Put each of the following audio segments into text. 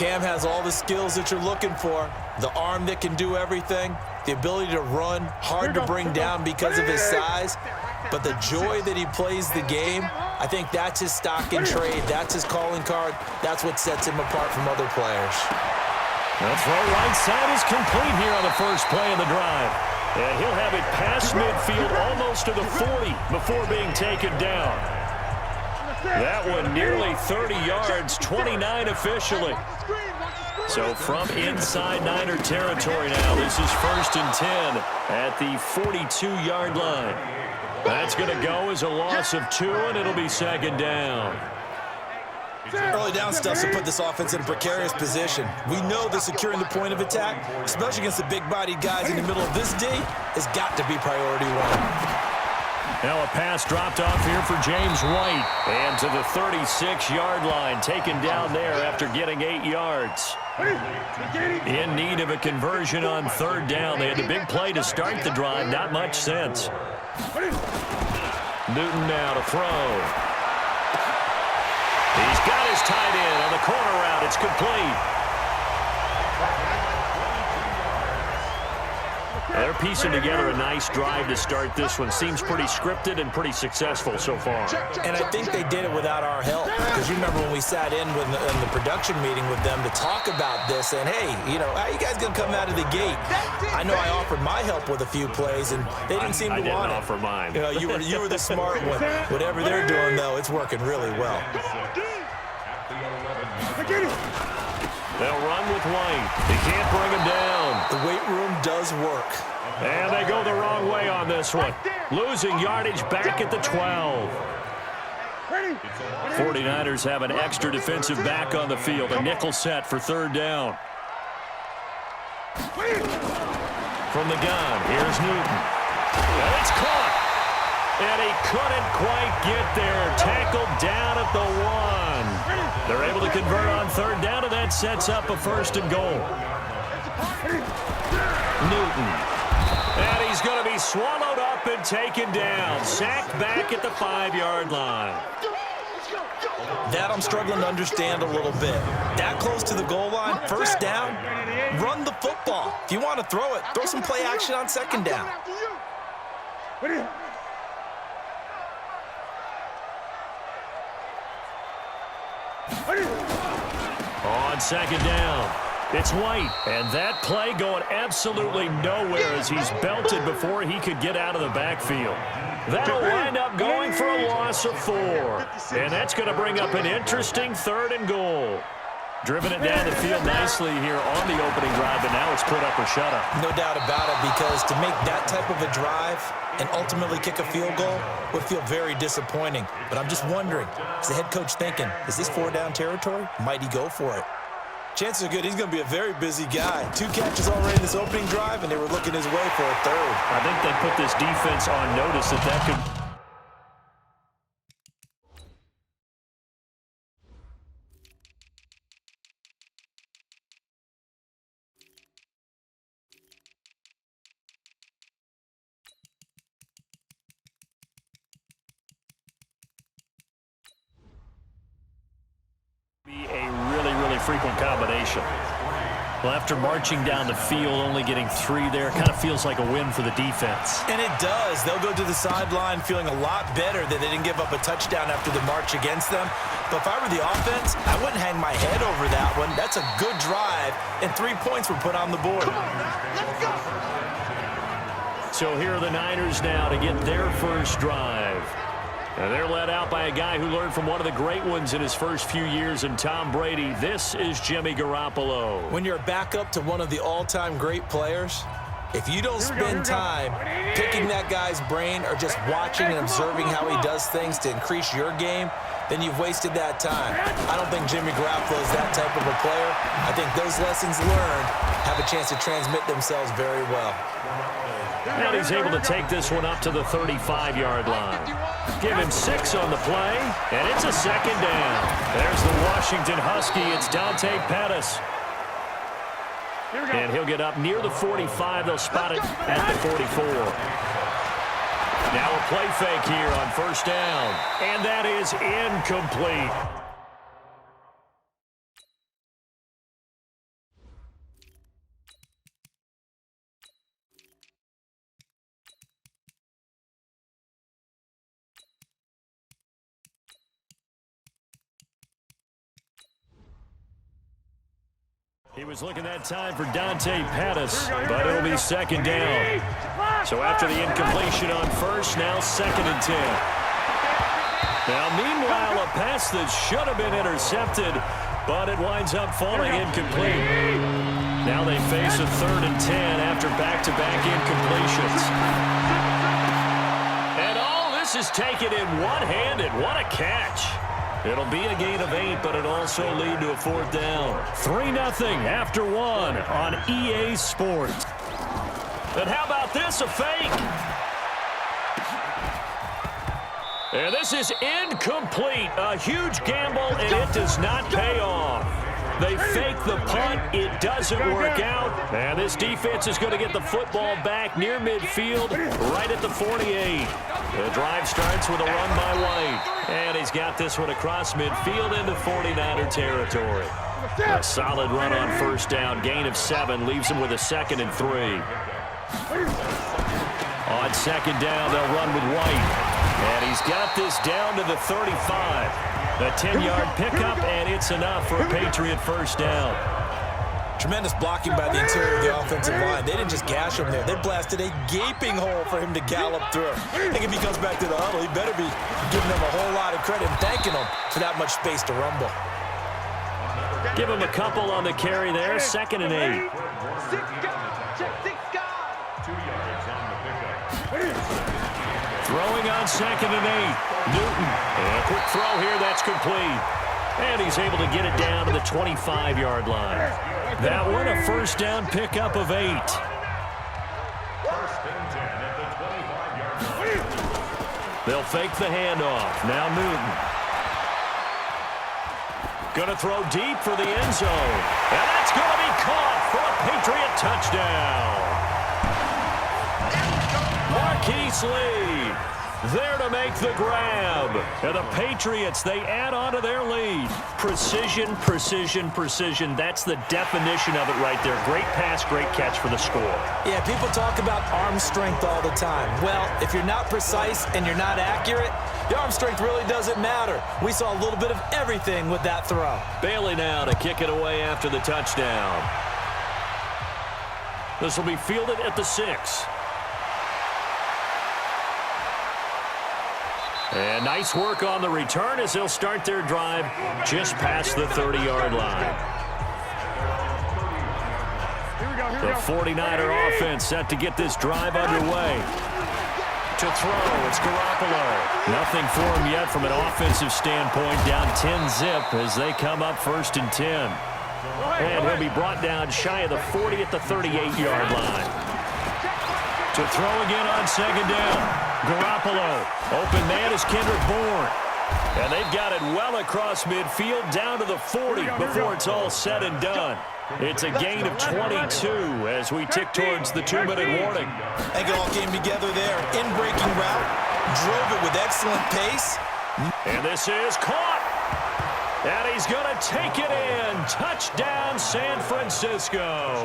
Cam has all the skills that you're looking for. The arm that can do everything, the ability to run, hard to bring down because of his size. But the joy that he plays the game, I think that's his stock in trade. That's his calling card. That's what sets him apart from other players. The throw right side is complete here on the first play of the drive. And he'll have it past midfield almost to the 40 before being taken down. That one nearly 30 yards, 29 officially. So from inside Niner territory now, this is 1st and 10 at the 42-yard line. That's going to go as a loss of 2, and it'll be 2nd down. Early down stuff to put this offense in a precarious position. We know that securing the point of attack, especially against the big-bodied guys in the middle of this D, has got to be priority 1. Now a pass dropped off here for James White. And to the 36-yard line, taken down there after getting 8 yards. In need of a conversion on 3rd down. They had the big play to start the drive. Not much sense. Newton now to throw. He's got his tight end on the corner route. It's complete. They're piecing together a nice drive to start this one. Seems pretty scripted and pretty successful so far. And I think they did it without our help. Because you remember when we sat in the production meeting with them to talk about this, and hey, you know, how you guys going to come out of the gate? I know I offered my help with a few plays, and they didn't seem to want it. I didn't offer mine. You know, you were the smart one. Whatever they're doing, though, it's working really well. They'll run with White. They can't bring him down. The weight room does work. And they go the wrong way on this one. Losing yardage back at the 12. 49ers have an extra defensive back on the field. A nickel set for 3rd down. From the gun, here's Newton. And it's caught. And he couldn't quite get there. Tackled down at the 1. They're able to convert on 3rd down, and that sets up a 1st and goal. Newton. And he's going to be swallowed up and taken down. Sacked back at the 5-yard line. That I'm struggling to understand a little bit. That close to the goal line, 1st down, run the football. If you want to throw it, throw some play action on 2nd down. On 2nd down, it's White. And that play going absolutely nowhere as he's belted before he could get out of the backfield. That'll wind up going for a loss of 4. And that's going to bring up an interesting 3rd and goal. Driven it down the field nicely here on the opening drive, but now it's put up or shut up. No doubt about it, because to make that type of a drive and ultimately kick a field goal would feel very disappointing. But I'm just wondering, is the head coach thinking, is this 4-down territory? Might he go for it? Chances are good he's going to be a very busy guy. 2 catches already in this opening drive, and they were looking his way for a 3rd. I think they put this defense on notice that could... be a really frequent combination. Well, after marching down the field, only getting 3 there, kind of feels like a win for the defense. And it does. They'll go to the sideline feeling a lot better that they didn't give up a touchdown after the march against them. But if I were the offense, I wouldn't hang my head over that one. That's a good drive, and 3 points were put on the board. Let's go. So here are the Niners now to get their first drive. And they're led out by a guy who learned from one of the great ones in his first few years in Tom Brady. This is Jimmy Garoppolo. When you're a backup to one of the all-time great players, if you don't spend time picking that guy's brain or just watching and observing how he does things to increase your game, then you've wasted that time. I don't think Jimmy Garoppolo is that type of a player. I think those lessons learned have a chance to transmit themselves very well. And he's able to take this one up to the 35-yard line. Give him 6 on the play, and it's a 2nd down. There's the Washington Husky. It's Dante Pettis. And he'll get up near the 45. They'll spot it at the 44. Now a play fake here on 1st down. And that is incomplete. He was looking that time for Dante Pettis, but it'll be second down. So after the incompletion on first, now 2nd and 10. Now, meanwhile, a pass that should have been intercepted, but it winds up falling incomplete. Now they face a 3rd and 10 after back-to-back incompletions. And all this is taken in one-handed. What a catch. It'll be a gain of 8, but it'll also lead to a 4th down. 3-0 after 1 on EA Sports. And how about this, a fake? And this is incomplete. A huge gamble, and it does not pay off. They fake the punt. It doesn't work out. And this defense is going to get the football back near midfield, right at the 48. The drive starts with a run by White. And he's got this one across midfield into 49er territory. A solid run on first down. Gain of 7 leaves him with a 2nd and 3. On 2nd down, they'll run with White. And he's got this down to the 35. A 10-yard pickup, and it's enough for a Patriot first down. Tremendous blocking by the interior of the offensive line. They didn't just gash him there. They blasted a gaping hole for him to gallop through. I think if he comes back to the huddle, he better be giving them a whole lot of credit and thanking them for that much space to rumble. Give him a couple on the carry there. 2nd and 8. Throwing on 2nd and 8. Newton. And a quick throw here. That's complete. And he's able to get it down to the 25-yard line. That one, a first down pickup of 8. They'll fake the handoff. Now Newton. Going to throw deep for the end zone. And that's going to be caught for a Patriot touchdown. Marquise Lee there to make the grab. And the Patriots, they add on to their lead. Precision, precision, precision. That's the definition of it right there. Great pass, great catch for the score. Yeah, people talk about arm strength all the time. Well, if you're not precise and you're not accurate, the arm strength really doesn't matter. We saw a little bit of everything with that throw. Bailey now to kick it away after the touchdown. This will be fielded at the 6. And nice work on the return as they'll start their drive just past the 30-yard line. The 49er offense set to get this drive underway. To throw, it's Garoppolo. Nothing for him yet from an offensive standpoint. Down 10-zip as they come up 1st and 10. And he'll be brought down shy of the 40 at the 38-yard line. To throw again on 2nd down. Garoppolo. Open man is Kendrick Bourne. And they've got it well across midfield down to the 40 before it's all said and done. It's a gain of 22 as we tick towards the 2-minute warning. I think it all came together there. In-breaking route. Drove it with excellent pace. And this is caught. And he's going to take it in. Touchdown, San Francisco.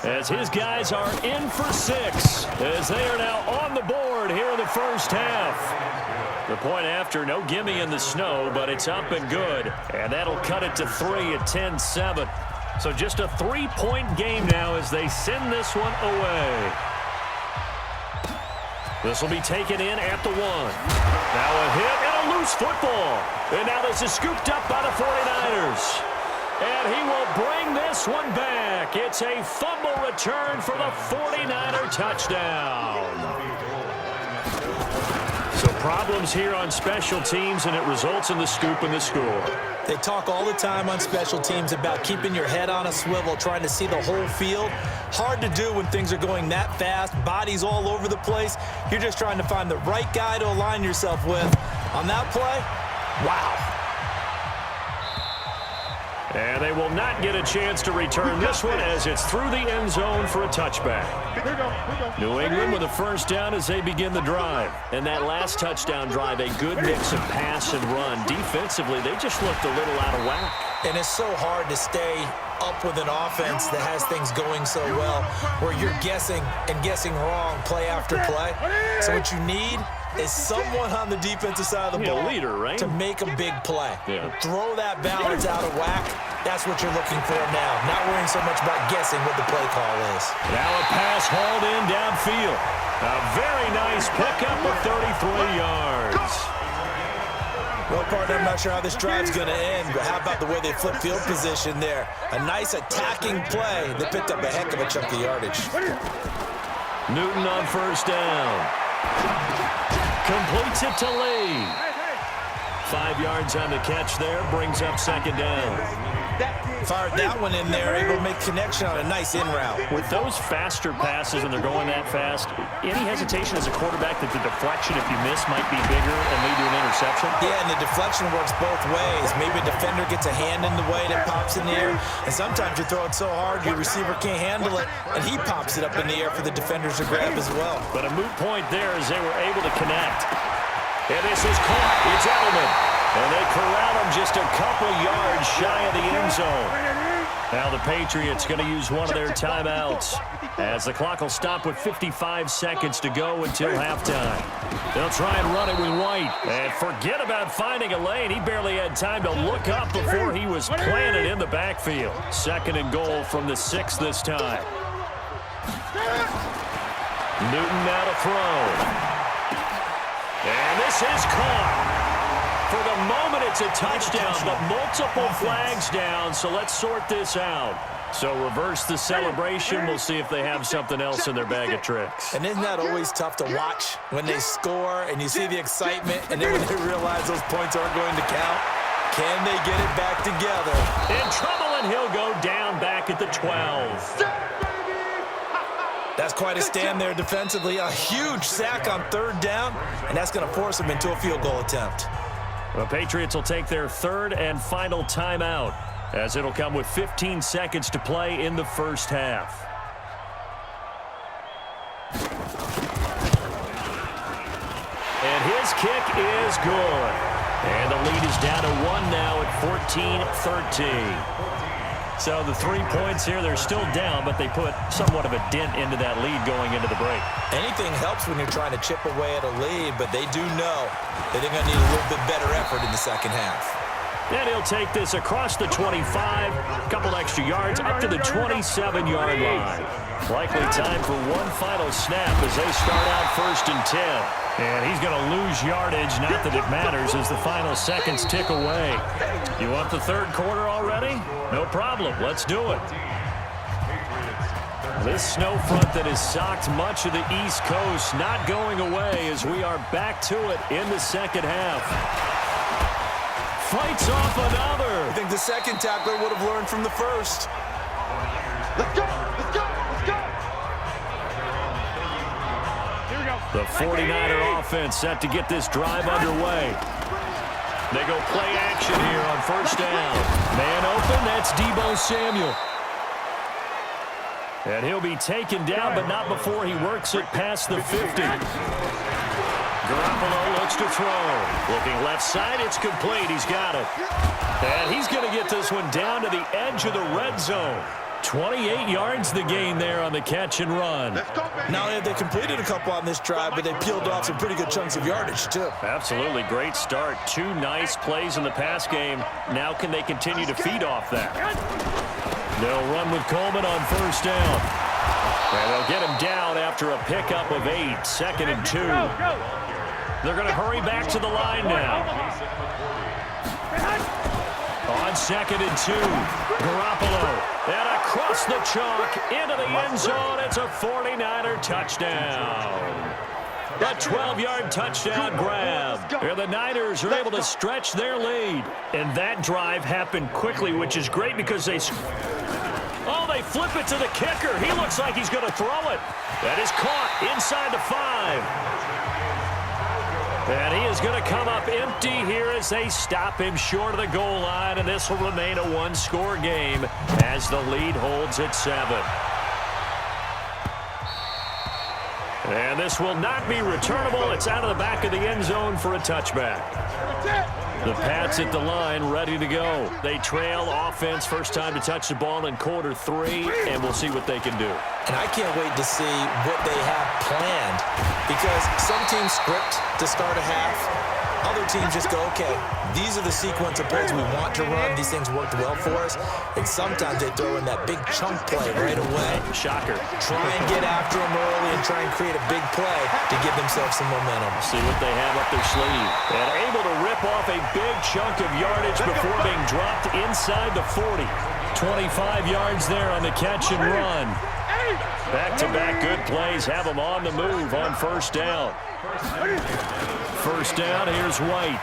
As his guys are in for 6. As they are now on the board here in the first half. The point after, no gimme in the snow, but it's up and good. And that'll cut it to 3 at 10-7. So just a 3-point game now as they send this one away. This will be taken in at the 1. Now a hit and a loose football. And now this is scooped up by the 49ers. And he will bring this one back. It's a fumble return for the 49er touchdown. So problems here on special teams, and it results in the scoop and the score. They talk all the time on special teams about keeping your head on a swivel, trying to see the whole field. Hard to do when things are going that fast, bodies all over the place. You're just trying to find the right guy to align yourself with. On that play, wow. And they will not get a chance to return this one as it's through the end zone for a touchback. New England with a first down as they begin the drive. And that last touchdown drive, a good mix of pass and run. Defensively, they just looked a little out of whack. And it's so hard to stay up with an offense that has things going so well where you're guessing and guessing wrong play after play. So what you need is someone on the defensive side of the ball leader, right? to make a big play. Yeah. Throw that balance out of whack. That's what you're looking for now. Not worrying so much about guessing what the play call is. Now a pass hauled in downfield. A very nice pickup of 33 yards. Well, partner, I'm not sure how this drive's going to end, but how about the way they flip field position there? A nice attacking play that picked up a heck of a chunk of yardage. Newton on first down. Completes it to Lee. 5 yards on the catch there, brings up second down. Fired that one in there, able to make connection on a nice in route. With those faster passes and they're going that fast, any hesitation as a quarterback that the deflection, if you miss, might be bigger and lead to an interception? Yeah, and the deflection works both ways. Maybe a defender gets a hand in the way that pops in the air, and sometimes you throw it so hard your receiver can't handle it, and he pops it up in the air for the defenders to grab as well. But a moot point there as they were able to connect. And this is caught. It's Edelman. And they corral him just a couple yards shy of the end zone. Now the Patriots going to use one of their timeouts as the clock will stop with 55 seconds to go until halftime. They'll try and run it with White. And forget about finding a lane. He barely had time to look up before he was planted in the backfield. Second and goal from the 6 this time. Newton now to throw. And this is caught. For the moment, it's a touchdown, but multiple flags down, so let's sort this out. So reverse the celebration. We'll see if they have something else in their bag of tricks. And isn't that always tough to watch when they score and you see the excitement, and then when they realize those points aren't going to count? Can they get it back together? In trouble, and he'll go down back at the 12. That's quite a stand there defensively. A huge sack on third down, and that's going to force them into a field goal attempt. The Patriots will take their third and final timeout as it'll come with 15 seconds to play in the first half. And his kick is good. And the lead is down to 1 now at 14-13. So the 3 points here, they're still down, but they put somewhat of a dent into that lead going into the break. Anything helps when you're trying to chip away at a lead, but they do know that they're going to need a little bit better effort in the second half. And he'll take this across the 25, a couple extra yards, up to the 27-yard line. Likely time for one final snap as they start out 1st and 10. And he's going to lose yardage, not that it matters, as the final seconds tick away. You want the third quarter already? No problem. Let's do it. This snow front that has socked much of the East Coast not going away as we are back to it in the second half. Fights off another. I think the second tackler would have learned from the first. Let's go! Let's go! Let's go! Here we go. The 49er offense set to get this drive underway. They go play action here on first down. Man open, that's Deebo Samuel. And he'll be taken down, but not before he works it past the 50. Garoppolo looks to throw. Looking left side, it's complete. He's got it. And he's going to get this one down to the edge of the red zone. 28 yards the gain there on the catch and run. Not only have they completed a couple on this drive, but they peeled off some pretty good chunks of yardage, too. Absolutely. Great start. 2 nice plays in the pass game. Now can they continue to feed off that? They'll run with Coleman on first down. And they'll get him down after a pickup of 8. 2nd and 2. They're going to hurry back to the line now. On 2nd and 2. Garoppolo. And across the chalk into the end zone. It's a 49er touchdown. A 12-yard touchdown grab. And the Niners are able to stretch their lead. And that drive happened quickly, which is great because they flip it to the kicker. He looks like he's going to throw it. That is caught inside the 5. And he is going to come up empty here as they stop him short of the goal line. And this will remain a 1-score game as the lead holds at 7. And this will not be returnable. It's out of the back of the end zone for a touchback. The Pats at the line, ready to go. They trail offense, first time to touch the ball in quarter 3, and we'll see what they can do. And I can't wait to see what they have planned, because some teams script to start a half. Other teams just go, okay, these are the sequence of plays we want to run. These things worked well for us. And sometimes they throw in that big chunk play right away. Shocker. Try and get after them early and try and create a big play to give themselves some momentum. See what they have up their sleeve. And able to rip off a big chunk of yardage before being dropped inside the 40. 25 yards there on the catch and run. Back-to-back good plays have them on the move on first down. First down, here's White.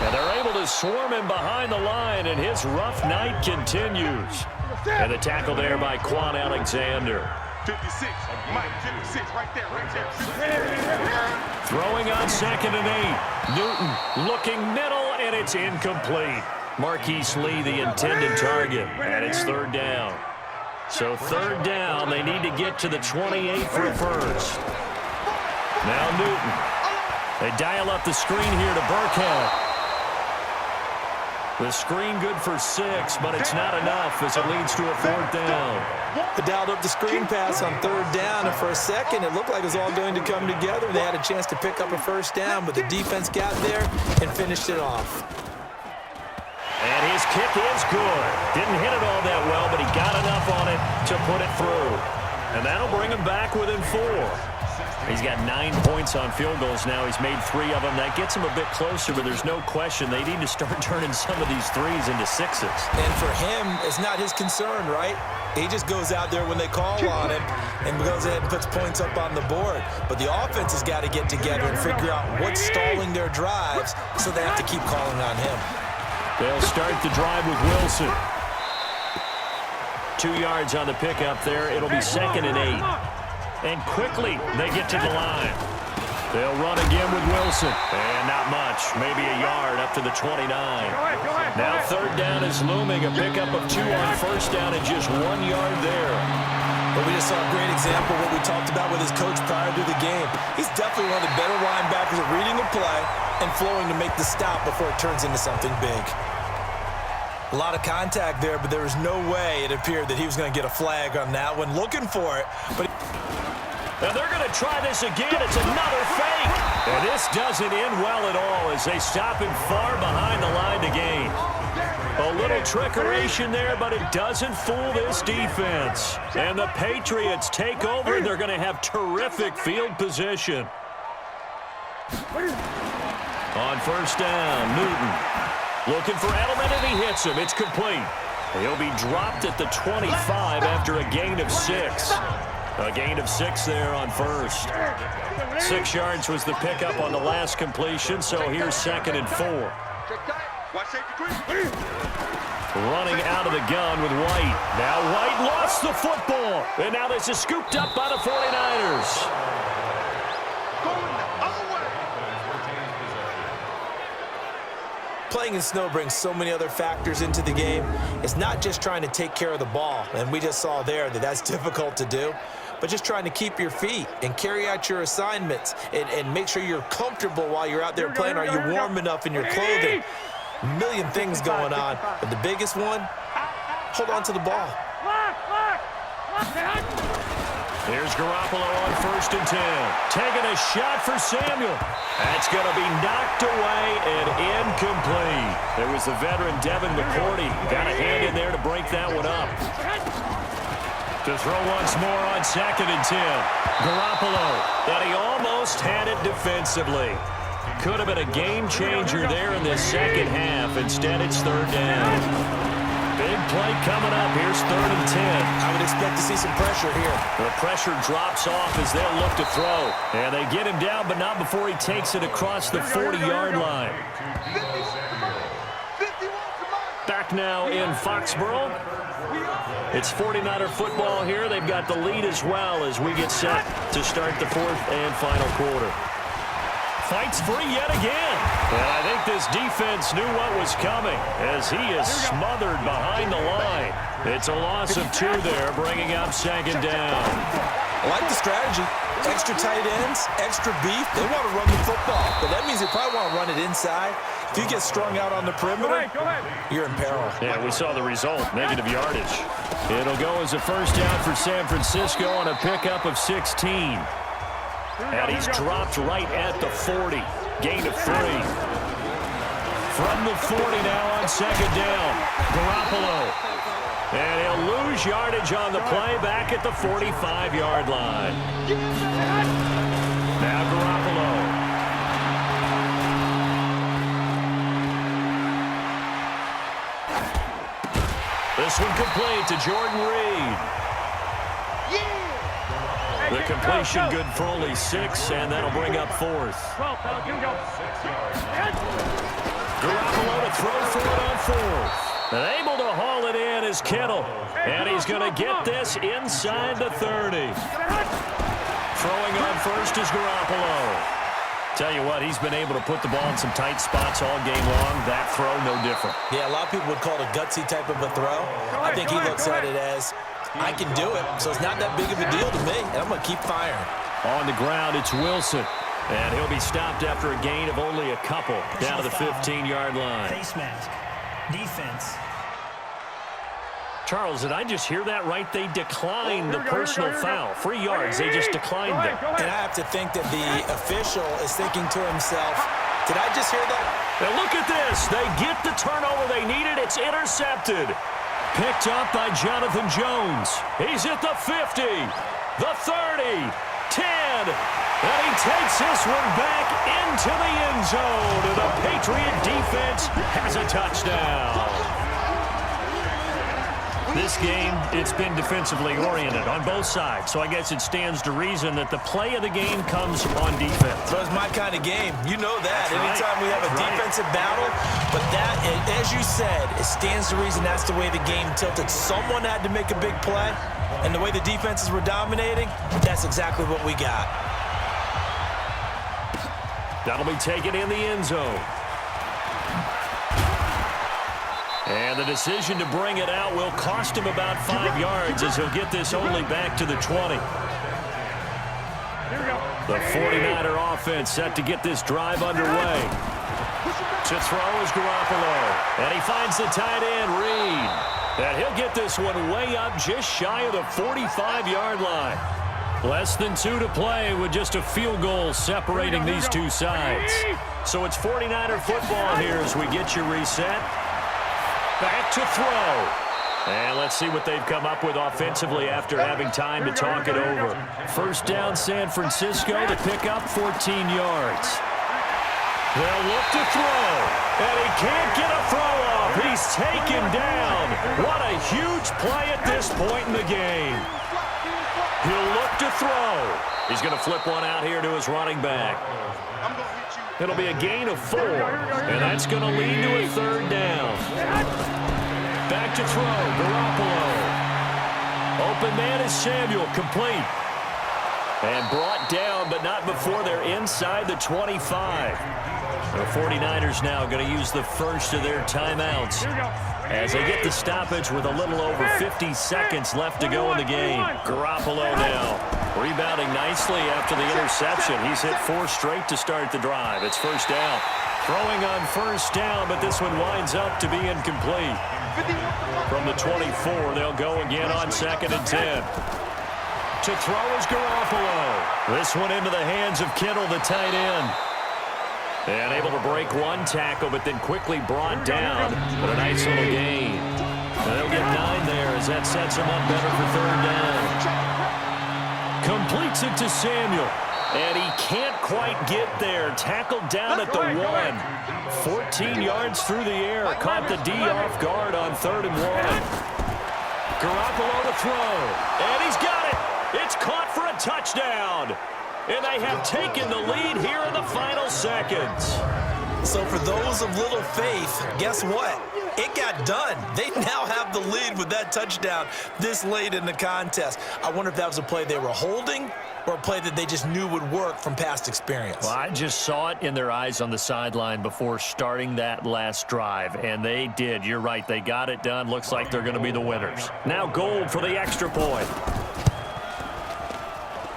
And they're able to swarm him behind the line, and his rough night continues. And the tackle there by Quan Alexander. 56, Mike, 56, right there. Throwing on 2nd and 8. Newton looking middle, and it's incomplete. Marquise Lee, the intended target, and it's 3rd down. So 3rd down, they need to get to the 28 for a first. Now Newton. They dial up the screen here to Burkhead. The screen good for 6, but it's not enough as it leads to a 4th down. They dialed up the screen pass on 3rd down, and for a second, it looked like it was all going to come together. They had a chance to pick up a first down, but the defense got there and finished it off. And his kick is good. Didn't hit it all that well, but he got enough on it to put it through. And that'll bring him back within 4. He's got 9 points on field goals now. He's made 3 of them. That gets him a bit closer, but there's no question they need to start turning some of these 3s into 6s. And for him, it's not his concern, right? He just goes out there when they call on him and goes ahead and puts points up on the board. But the offense has got to get together and figure out what's stalling their drives, so they have to keep calling on him. They'll start the drive with Wilson. 2 yards on the pickup there. It'll be 2nd and 8. And quickly, they get to the line. They'll run again with Wilson. And not much. Maybe a yard up to the 29. Now 3rd down is looming. A pickup of 2 on first down and just 1 yard there. But we just saw a great example of what we talked about with his coach prior to the game. He's definitely one of the better linebackers at reading a play and flowing to make the stop before it turns into something big. A lot of contact there, but there was no way it appeared that he was going to get a flag on that one. Looking for it, but... And they're going to try this again. It's another fake. And this doesn't end well at all as they stop him far behind the line to gain. A little trickeration there, but it doesn't fool this defense. And the Patriots take over. They're going to have terrific field position. On first down, Newton looking for Edelman, and he hits him. It's complete. He'll be dropped at the 25 after a gain of 6. A gain of 6 there on first. 6 yards was the pickup on the last completion, so here's 2nd and 4. Running out of the gun with White. Now White lost the football. And now this is scooped up by the 49ers. Playing in snow brings so many other factors into the game. It's not just trying to take care of the ball, and we just saw there that that's difficult to do, but just trying to keep your feet and carry out your assignments and make sure you're comfortable while you're out there playing. Are you warm enough in your clothing? A million things going on, but the biggest one, hold on to the ball. Here's Garoppolo on 1st and 10. Taking a shot for Samuel. That's going to be knocked away and incomplete. There was the veteran Devin McCourty. Got a hand in there to break that one up. To throw once more on 2nd and 10. Garoppolo. And he almost had it defensively. Could have been a game changer there in this second half. Instead, it's 3rd down. Big play coming up. Here's 3rd and 10. I would expect to see some pressure here. The pressure drops off as they'll look to throw. And they get him down, but not before he takes it across the 40-yard line. Back now in Foxborough. It's 49er football here. They've got the lead as well as we get set to start the 4th and final quarter. Fights free yet again. And I think this defense knew what was coming as he is smothered behind the line. It's a loss of 2 there, bringing up 2nd down. I like the strategy. Extra tight ends, extra beef. They want to run the football, but that means they probably want to run it inside. If you get strung out on the perimeter, you're in peril. Yeah, we saw the result, negative yardage. It'll go as a first down for San Francisco on a pickup of 16. And he's dropped right at the 40. Gain of 3. From the 40 now on second down. Garoppolo. And he'll lose yardage on the play back at the 45-yard line. Now Garoppolo. This one complete to Jordan Reed. The completion good for only 6, and that'll bring up 4th. Garoppolo to throw for it on 4th. And able to haul it in is Kittle. And he's going to get this inside the 30. Throwing on first is Garoppolo. Tell you what, he's been able to put the ball in some tight spots all game long. That throw, no different. Yeah, a lot of people would call it a gutsy type of a throw. I think he looks at it as, I can do it, so it's not that big of a deal to me, and I'm going to keep firing. On the ground, it's Wilson. And he'll be stopped after a gain of only a couple down to the 15-yard line. Face mask. Defense. Charles, did I just hear that right? They declined the personal foul. 3 yards, they just declined them. And I have to think that the official is thinking to himself, did I just hear that? Now look at this. They get the turnover they needed. It's intercepted. Picked up by Jonathan Jones. He's at the 50, the 30, 10. And he takes this one back into the end zone. And the Patriot defense has a touchdown. This game, it's been defensively oriented on both sides, so I guess it stands to reason that the play of the game comes on defense. So it's my kind of game. You know that. That's Anytime we have a defensive battle, but that, as you said, it stands to reason that's the way the game tilted. Someone had to make a big play, and the way the defenses were dominating, that's exactly what we got. That'll be taken in the end zone. And the decision to bring it out will cost him about 5 yards as he'll get this only back to the 20. The 49er offense set to get this drive underway. To throw is Garoppolo. And he finds the tight end, Reed. And he'll get this one way up just shy of the 45-yard line. Less than 2 to play with just a field goal separating these two sides. So it's 49er football here as we get your reset. Back to throw. And let's see what they've come up with offensively after having time to talk it over. First down, San Francisco to pick up 14 yards. They'll look to throw. And he can't get a throw off. He's taken down. What a huge play at this point in the game. He'll look to throw. He's going to flip one out here to his running back. It'll be a gain of 4, and that's going to lead to a third down. Back to throw, Garoppolo. Open man is Samuel, complete. And brought down, but not before they're inside the 25. The 49ers now going to use the first of their timeouts as they get the stoppage with a little over 50 seconds left to go in the game. Garoppolo now rebounding nicely after the interception. He's hit 4 straight to start the drive. It's first down. Throwing on first down, but this one winds up to be incomplete. From the 24, they'll go again on second and 10. To throw is Garoppolo. This one into the hands of Kittle, the tight end. And able to break one tackle, but then quickly brought down. But a nice little gain. And they'll get 9 there as that sets them up better for third down. Completes it to Samuel. And he can't quite get there. Tackled down at the 1. 14 yards through the air. Caught the D off guard on 3rd and 1. Garoppolo to throw. And he's got it. It's caught for a touchdown. And they have taken the lead here in the final seconds. So for those of little faith, guess what? It got done. They now have the lead with that touchdown this late in the contest. I wonder if that was a play they were holding or a play that they just knew would work from past experience. Well, I just saw it in their eyes on the sideline before starting that last drive, and they did. You're right. They got it done. Looks like they're going to be the winners. Now Gold for the extra point.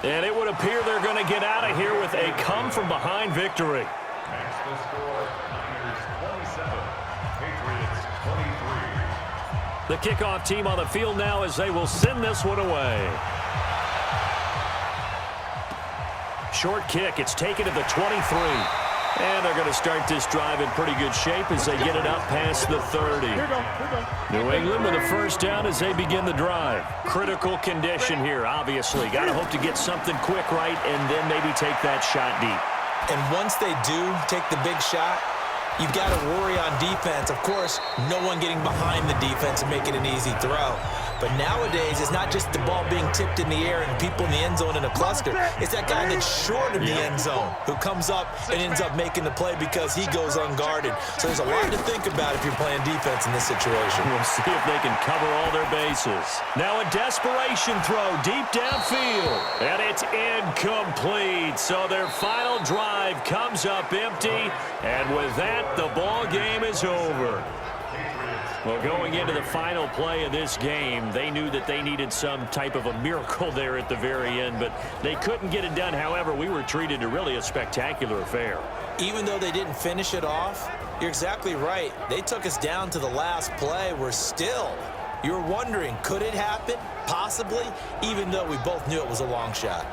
And it would appear they're going to get out of here with a come-from-behind victory. The kickoff team on the field now as they will send this one away. Short kick. It's taken to the 23. And they're going to start this drive in pretty good shape as they get it up past the 30. New England with a first down as they begin the drive. Critical condition here, obviously. Got to hope to get something quick right and then maybe take that shot deep. And once they do take the big shot, you've got to worry on defense. Of course, no one getting behind the defense and making an easy throw. But nowadays, it's not just the ball being tipped in the air and people in the end zone in a cluster. It's that guy that's short of the end zone who comes up and ends up making the play because he goes unguarded. So there's a lot to think about if you're playing defense in this situation. We'll see if they can cover all their bases. Now a desperation throw deep downfield. And it's incomplete. So their final drive comes up empty. And with that, the ball game is over. Well, going into the final play of this game, they knew that they needed some type of a miracle there at the very end, but they couldn't get it done. However, we were treated to really a spectacular affair. Even though they didn't finish it off, you're exactly right. They took us down to the last play. You're wondering, could it happen? Possibly, even though we both knew it was a long shot.